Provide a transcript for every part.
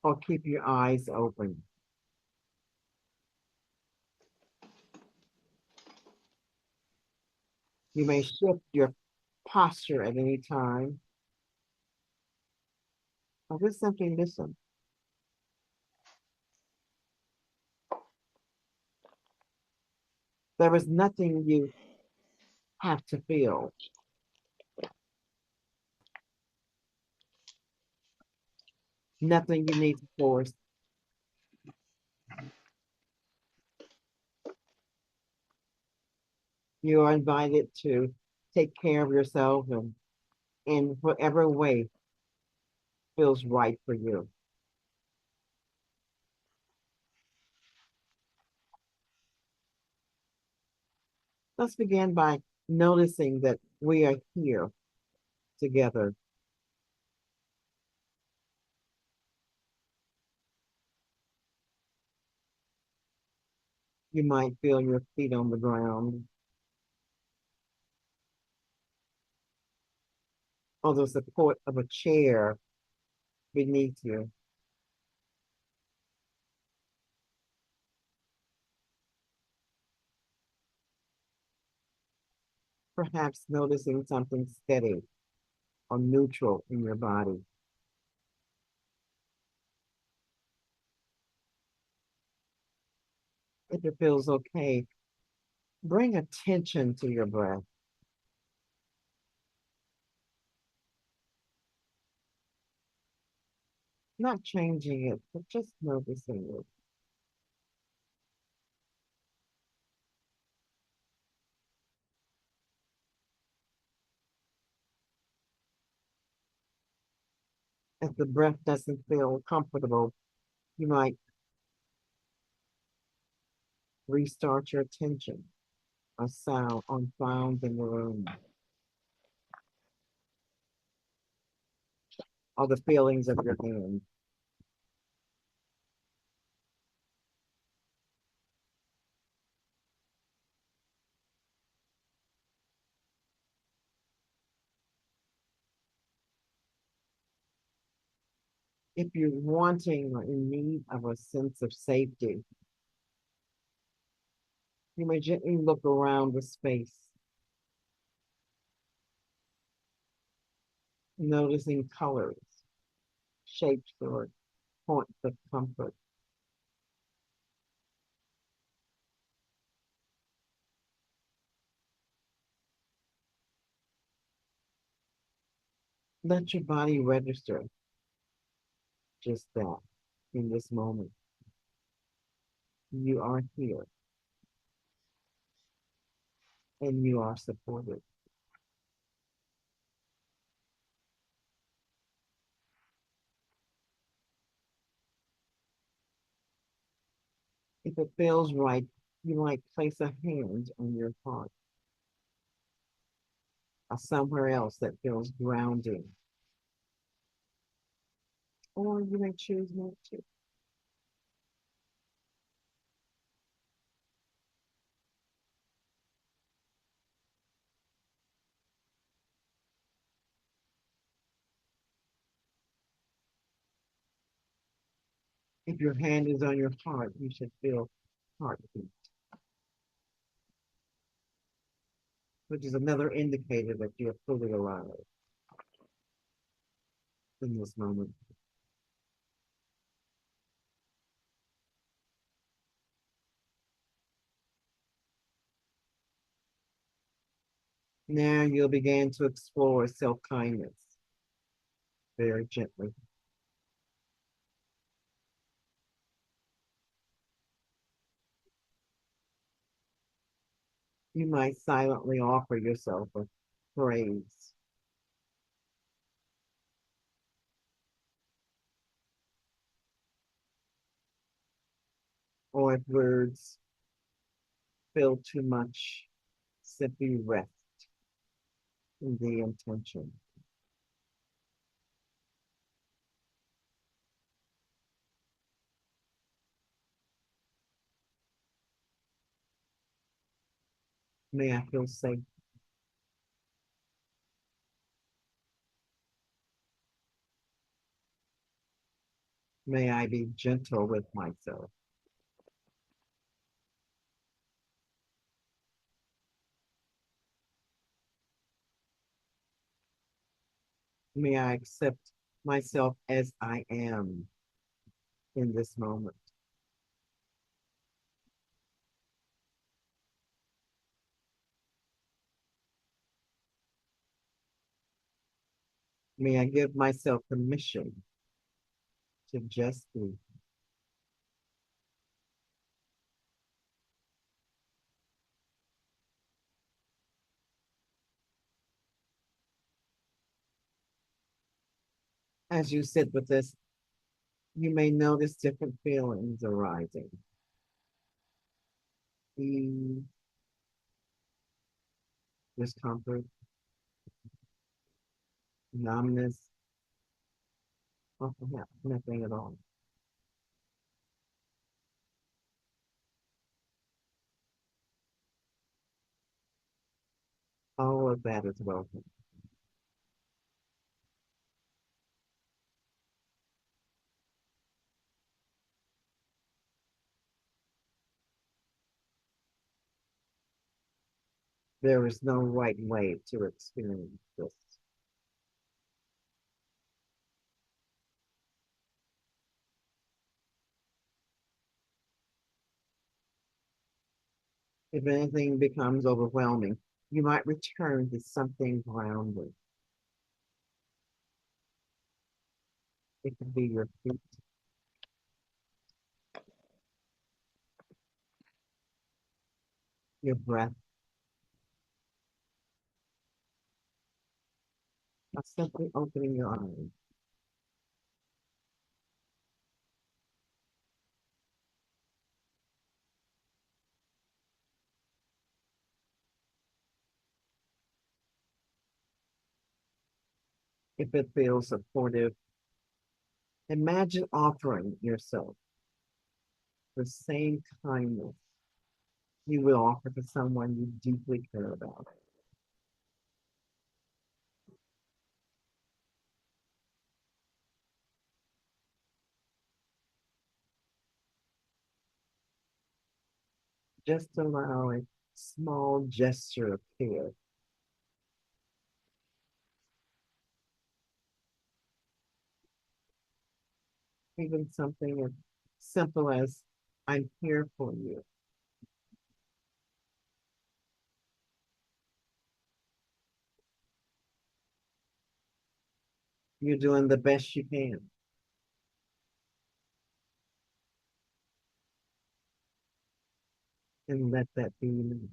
or keep your eyes open. You may shift your posture at any time, or just simply listen. There is nothing you have to feel, nothing you need to force. You are invited to take care of yourself and in whatever way feels right for you. Let's begin by noticing that we are here together. You might feel your feet on the ground, or the support of a chair beneath you. Perhaps noticing something steady or neutral in your body. If it feels okay, bring attention to your breath, not changing it, but just noticing it. If the breath doesn't feel comfortable, you might restart your attention or sound on sounds in the room or the feelings of your hand. If you're wanting or in need of a sense of safety, you may gently look around the space, noticing colors, shapes, or points of comfort. Let your body register just that in this moment. You are here and you are supported. If it feels right, you might place a hand on your heart or somewhere else that feels grounding. Or you may choose not to. If your hand is on your heart, you should feel heartbeat, which is another indicator that you're fully alive in this moment. Now you'll begin to explore self kindness very gently. You might silently offer yourself a praise, or if words feel too much, simply rest in the intention. May I feel safe. May I be gentle with myself. May I accept myself as I am in this moment. May I give myself permission to just be. As you sit with this, you may notice different feelings arising. Ease, discomfort, numbness, or perhaps nothing at all. All of that is welcome. There is no right way to experience this. If anything becomes overwhelming, you might return to something grounded. It could be your feet, your breath, or simply opening your eyes. If it feels supportive, imagine offering yourself the same kindness you will offer to someone you deeply care about. Just allow a small gesture of care, even something as simple as I'm here for you. You're doing the best you can, and let that be enough.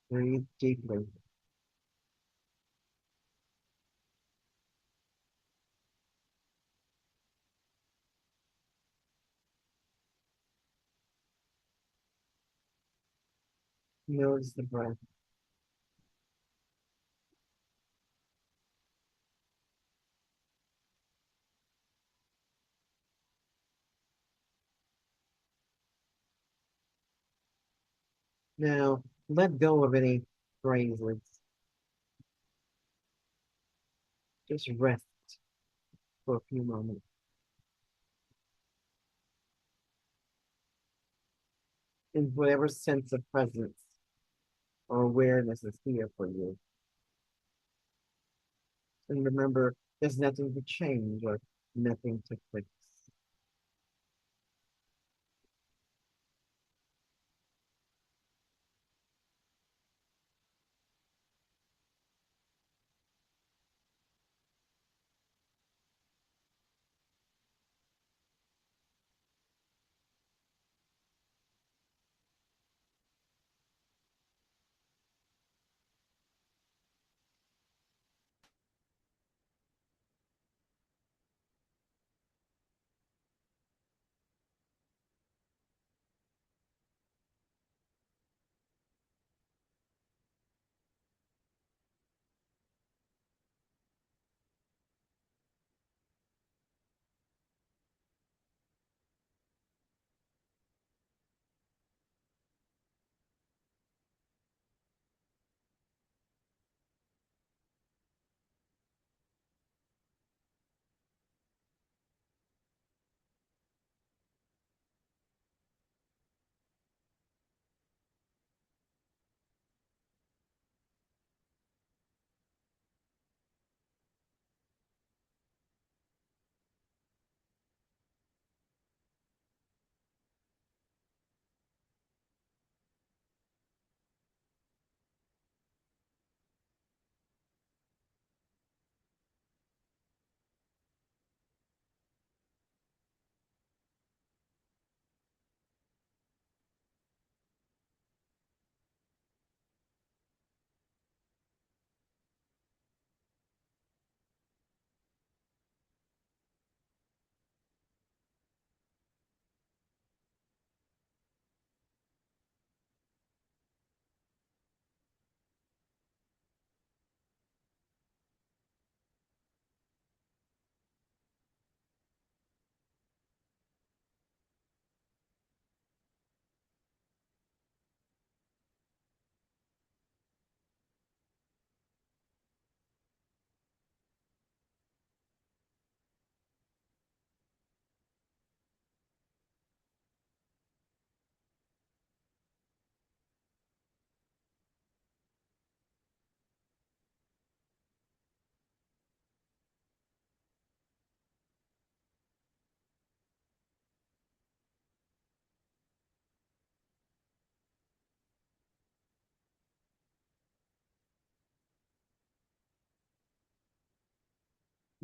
Breathe deeply. Notice the breath. Now, let go of any phrases. Just rest for a few moments in whatever sense of presence or awareness is here for you. And remember, there's nothing to change or nothing to fix.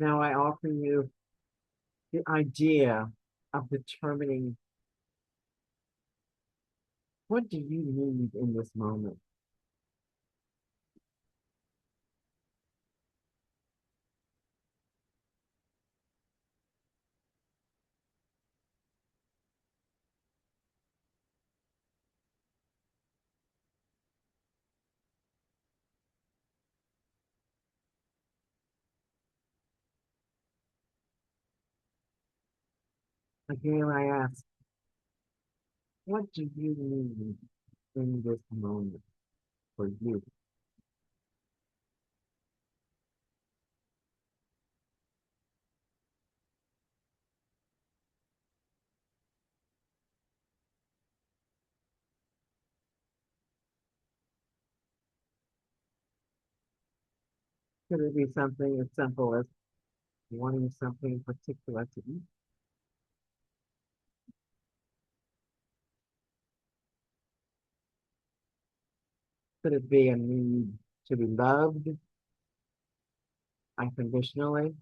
Now I offer you the idea of determining what do you need in this moment. Again, I ask, what do you need in this moment for you? Could it be something as simple as wanting something particular to eat? Could it be a need to be loved unconditionally?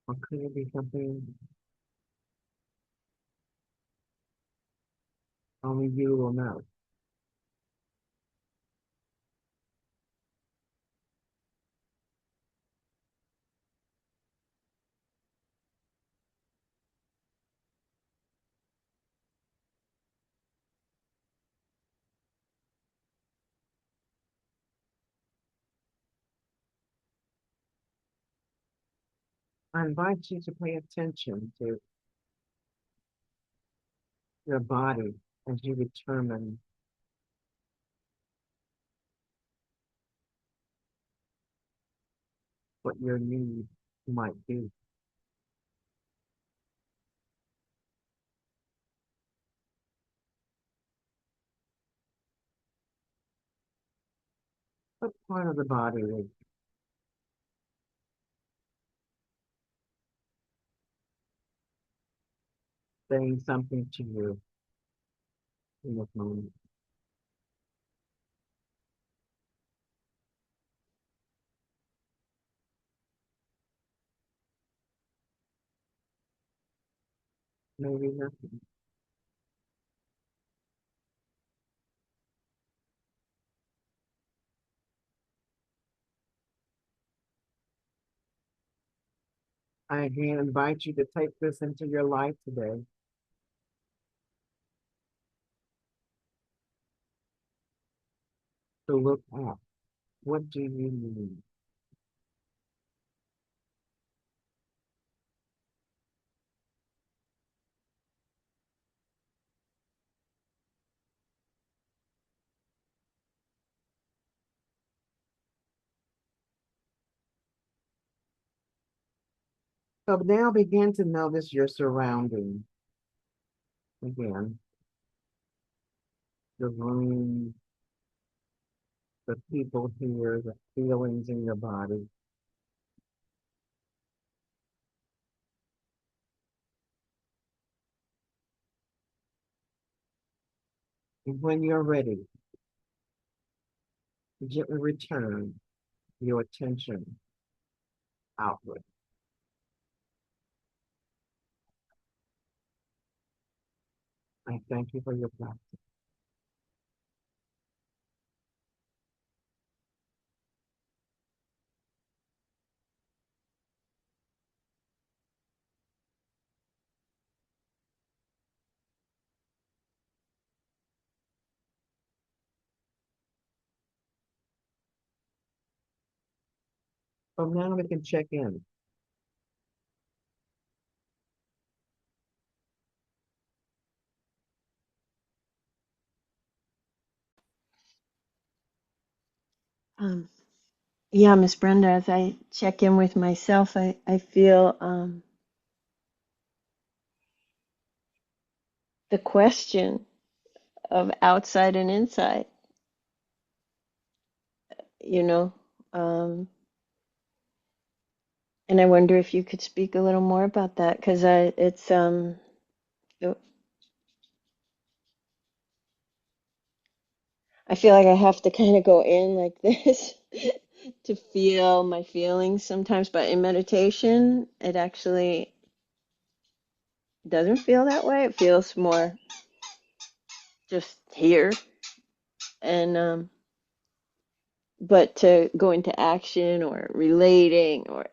Or could it be something only you will know? I invite you to pay attention to your body as you determine what your need might be. What part of the body is saying something to you in this moment? Maybe nothing. I again invite you to take this into your life today, to look at what do you need. So now begin to notice your surroundings again, the room, the people here, the feelings in your body. And when you're ready, gently return your attention outward. I thank you for your practice. So now we can check in. Um, yeah, Miss Brenda, as I check in with myself, I feel the question of outside and inside, you know. Um, and I wonder if you could speak a little more about that, because it- I feel like I have to kind of go in like this to feel my feelings sometimes, but in meditation, it actually doesn't feel that way. It feels more just here. And but to go into action or relating or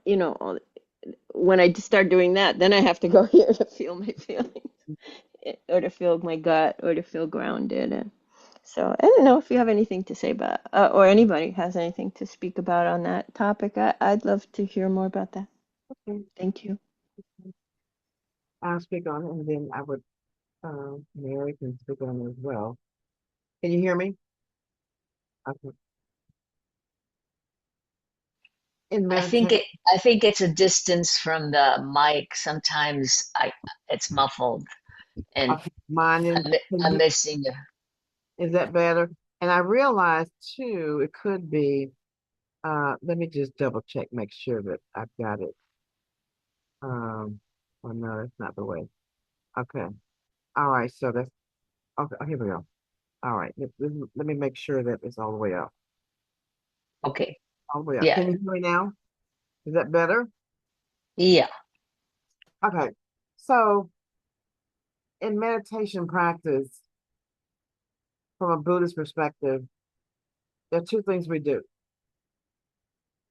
when I start doing that, then I have to go here to feel my feelings or to feel my gut or to feel grounded. And so I don't know if you have anything to say about or anybody has anything to speak about on that topic. I'd love to hear more about that. Okay. Thank you. I'll speak on it, and then I would, Mary can speak on it as well. Can you hear me? Okay. In I think meditation, it I think it's a distance from the mic. Sometimes it's muffled and okay, mine is, I'm missing you. is that better? And I realized too, it could be, let me just double check, make sure that I've got it. Oh no, that's not the way. Okay. All right. So that's, okay. Here we go. All right. Let me make sure that it's all the way up. Okay. All the way up. Yeah. Can you hear me now? Is that better? Yeah. Okay. So in meditation practice, from a Buddhist perspective, there are two things we do.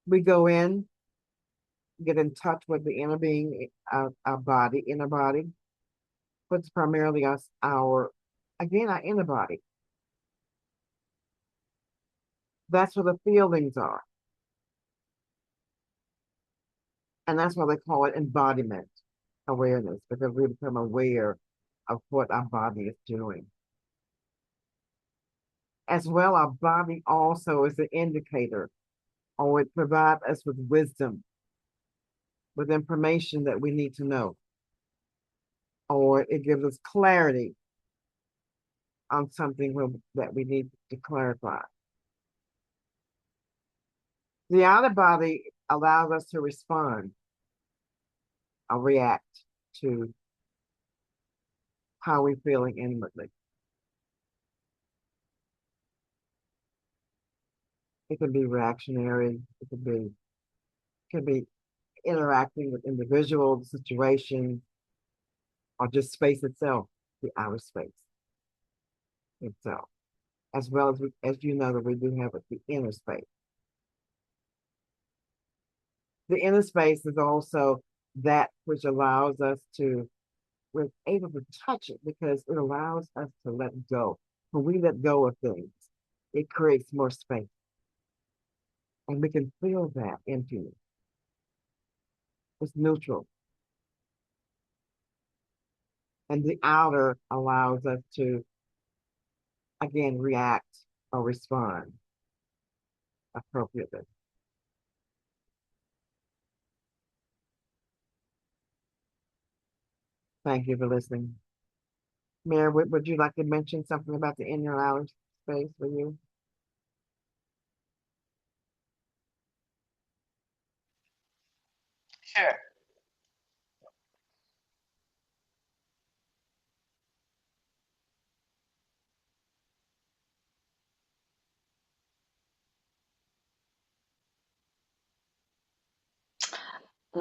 We go in, get in touch with the inner being, our body, inner body, but it's primarily us, again, our inner body. That's where the feelings are. And that's why they call it embodiment awareness, because we become aware of what our body is doing. As well, our body also is an indicator, or it provides us with wisdom, with information that we need to know, or it gives us clarity on something that we need to clarify. The outer body allows us to respond or react to how we're feeling inwardly. It can be reactionary, it can be interacting with individuals, situations, or just space itself, the outer space itself, as well as as you know that we do have the inner space. The inner space is also that which allows us to, we're able to touch it because it allows us to let go. When we let go of things, it creates more space. And we can feel that emptiness. It's neutral. And the outer allows us to, again, react or respond appropriately. Thank you for listening. Mary, would you like to mention something about the inner and outer space for you? Sure.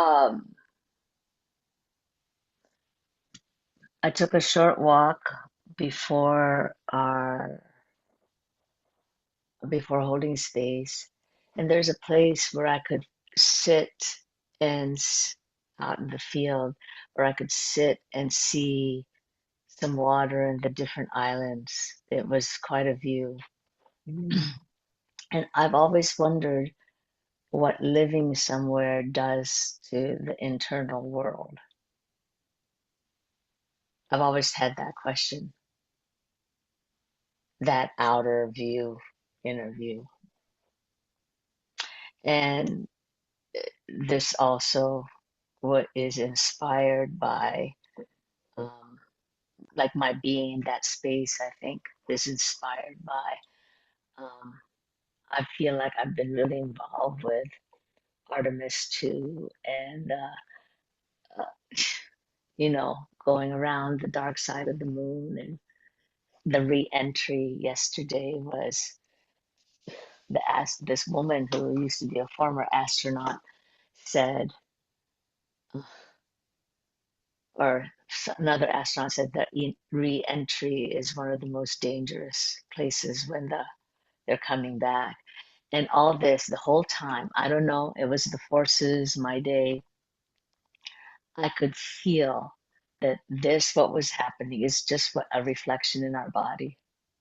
Um, I took a short walk before our before holding space, and there's a place where I could sit and out in the field, where I could sit and see some water and the different islands. It was quite a view. Mm, And I've always wondered what living somewhere does to the internal world. I've always had that question, that outer view, inner view. And this also what is inspired by um, like my being in that space, I think. is inspired by. I feel like I've been really involved with Artemis too, and going around the dark side of the moon. And the re-entry yesterday was this woman who used to be a former astronaut said, or another astronaut said that re-entry is one of the most dangerous places when they're coming back. And all this, the whole time, I don't know, it was the forces, my day, I could feel that what was happening, is just what a reflection in our body.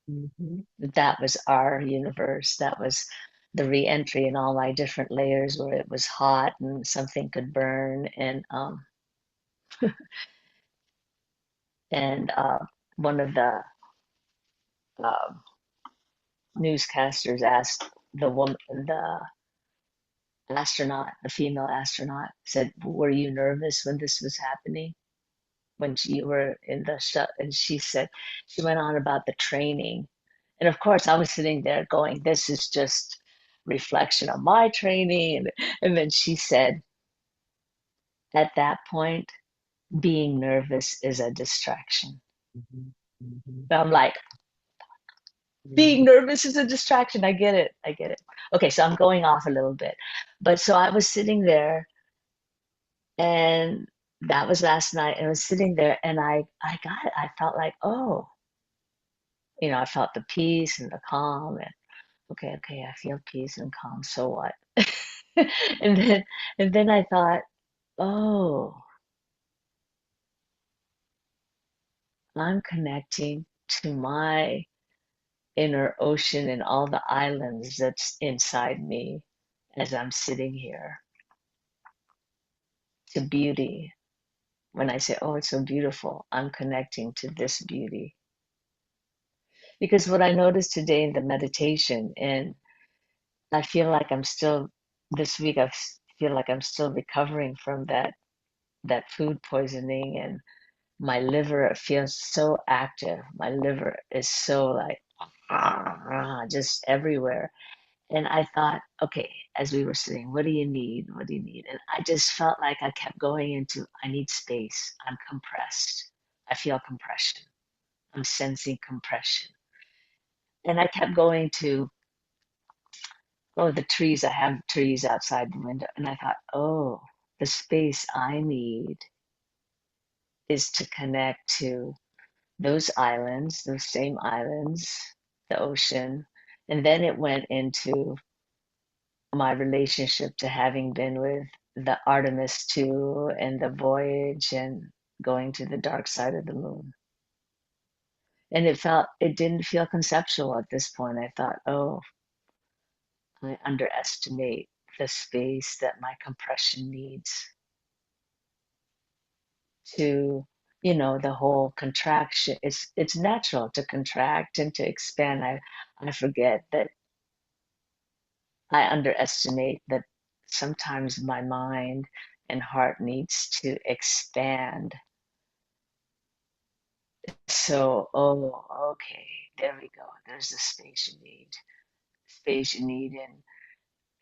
Mm-hmm. That was our universe. That was the re-entry in all my different layers where it was hot and something could burn. And one of the uh, newscasters asked the astronaut, the female astronaut, said, "Were you nervous when this was happening? When you were in the shut?" And she said, she went on about the training. And of course, I was sitting there going, "This is just reflection of my training." And then she said, "At that point, being nervous is a distraction." Mm-hmm. Mm-hmm. I'm like, being Mm-hmm. nervous is a distraction. I get it. I get it. Okay, so I'm going off a little bit. But so I was sitting there, and that was last night. And I was sitting there, and I got it. I felt like, oh, I felt the peace and the calm. And okay, okay, I feel peace and calm. So what? and then and then I thought, oh, I'm connecting to my inner ocean and all the islands that's inside me as I'm sitting here, to beauty. When I say, oh, it's so beautiful, I'm connecting to this beauty. Because what I noticed today in the meditation, and I feel like I'm still, this week, feel like I'm still recovering from that food poisoning, and my liver feels so active. My liver is so like, just everywhere. And I thought, okay, as we were sitting, what do you need? What do you need? And I just felt like I kept going into, I need space. I'm compressed. I feel compression. I'm sensing compression. And I kept going to, oh, the trees. I have trees outside the window. And I thought, oh, the space I need is to connect to those islands, those same islands, the ocean. And then it went into my relationship to having been with the Artemis 2 and the voyage and going to the dark side of the moon. And it didn't feel conceptual at this point. I thought, oh, I underestimate the space that my compression needs to, the whole contraction. It's natural to contract and to expand. I forget that I underestimate that sometimes my mind and heart needs to expand. So, oh, okay, there we go. There's the space you need. Space you need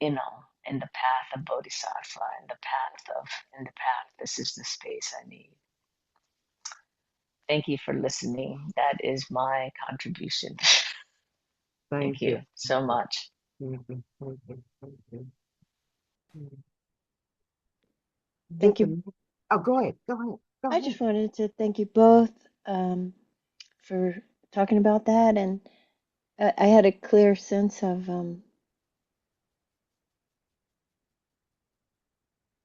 in the path of bodhisattva, in the path, this is the space I need. Thank you for listening. That is my contribution. Thank Thank you you. so much. Thank you. Thank you. Thank you. Thank you. Oh, go ahead. Go ahead. Go I ahead. just wanted to thank you both for talking about that, and I had a clear sense of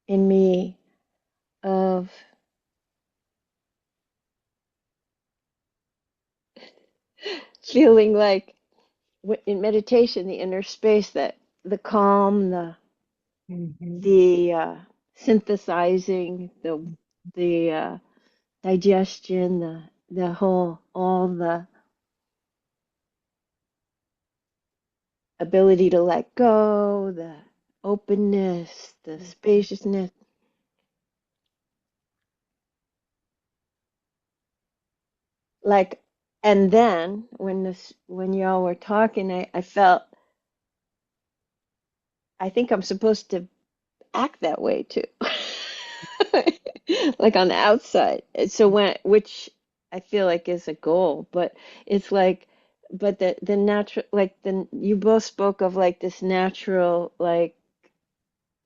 in me of feeling like in meditation, the inner space, that the calm, Mm-hmm. the synthesizing, the digestion, the whole, all the ability to let go, the openness, the spaciousness, like And then when y'all were talking, I felt, I think I'm supposed to act that way too. Like on the outside. So which I feel like is a goal, but it's like, but the natural, like you both spoke of like this natural, like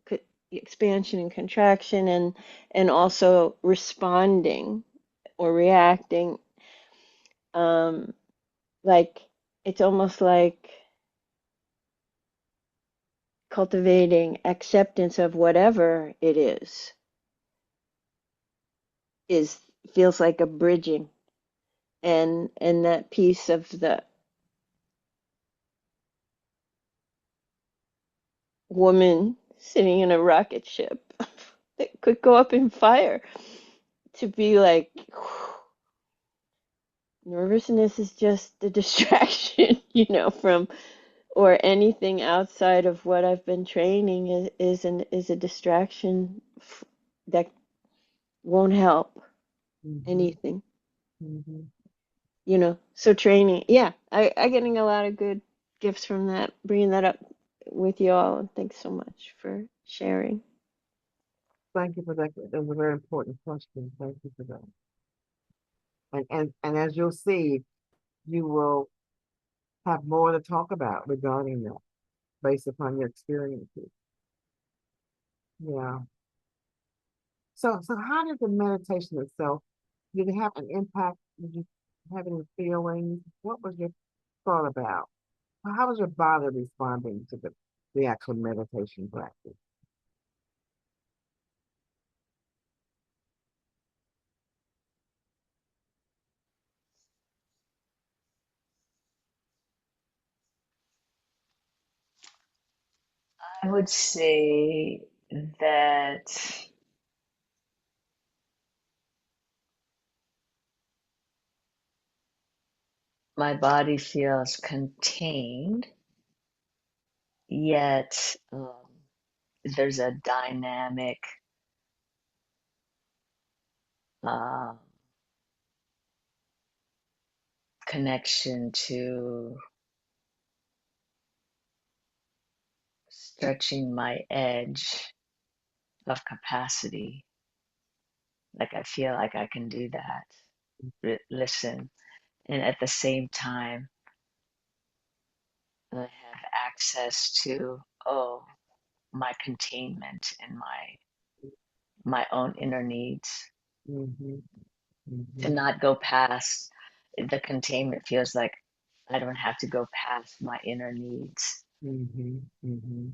co- expansion and contraction, and also responding or reacting, um like it's almost like cultivating acceptance of whatever it is feels like a bridging, and that piece of the woman sitting in a rocket ship that could go up in fire, to be like, nervousness is just a distraction, from, or anything outside of what I've been training is a distraction that won't help Mm-hmm. anything. Mm-hmm. So training, yeah, I getting a lot of good gifts from that, bringing that up with you all, and thanks so much for sharing. Thank you for that. That was a very important question. Thank you for that. And as you'll see, you will have more to talk about regarding that based upon your experiences. Yeah. So how did the meditation itself, did it have an impact? Did you have any feelings? What was your thought about? How was your body responding to the actual meditation practice? I would say that my body feels contained, yet there's a dynamic uh, connection to stretching my edge of capacity. Like I feel like I can do that. Listen, and at the same time, I have access to, oh, my containment and my own inner needs. Mm-hmm. To Mm-hmm. not go past the containment feels like I don't have to go past my inner needs. Mm-hmm. Mm-hmm.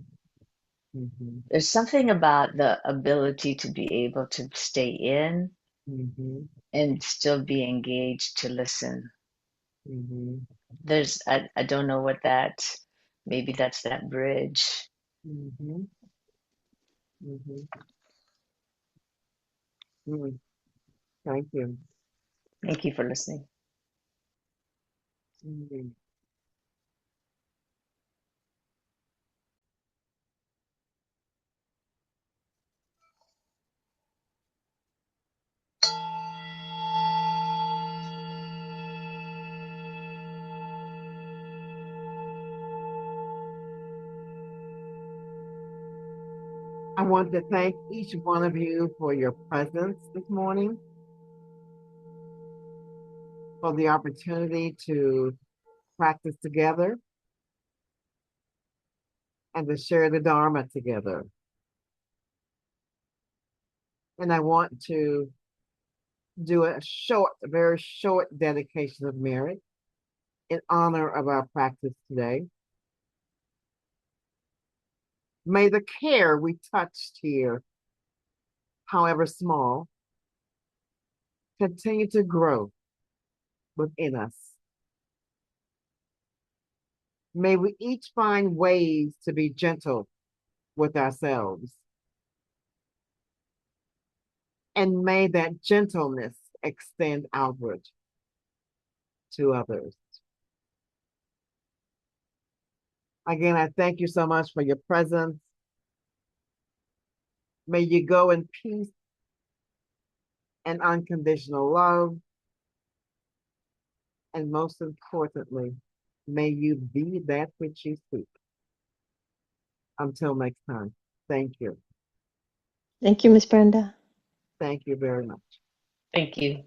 Mm-hmm. There's something about the ability to be able to stay in Mm-hmm. and still be engaged to listen. Mm-hmm. I don't know what that, maybe that's that bridge. Mm-hmm. Mm-hmm. Mm. Thank you. Thank you for listening. Mhm. I want to thank each one of you for your presence this morning, for the opportunity to practice together and to share the Dharma together. And I want to do a very short dedication of merit in honor of our practice today. May the care we touched here, however small, continue to grow within us. May we each find ways to be gentle with ourselves. And may that gentleness extend outward to others. Again, I thank you so much for your presence. May you go in peace and unconditional love. And most importantly, may you be that which you seek. Until next time, thank you. Thank you, Miss Brenda. Thank you very much. Thank you.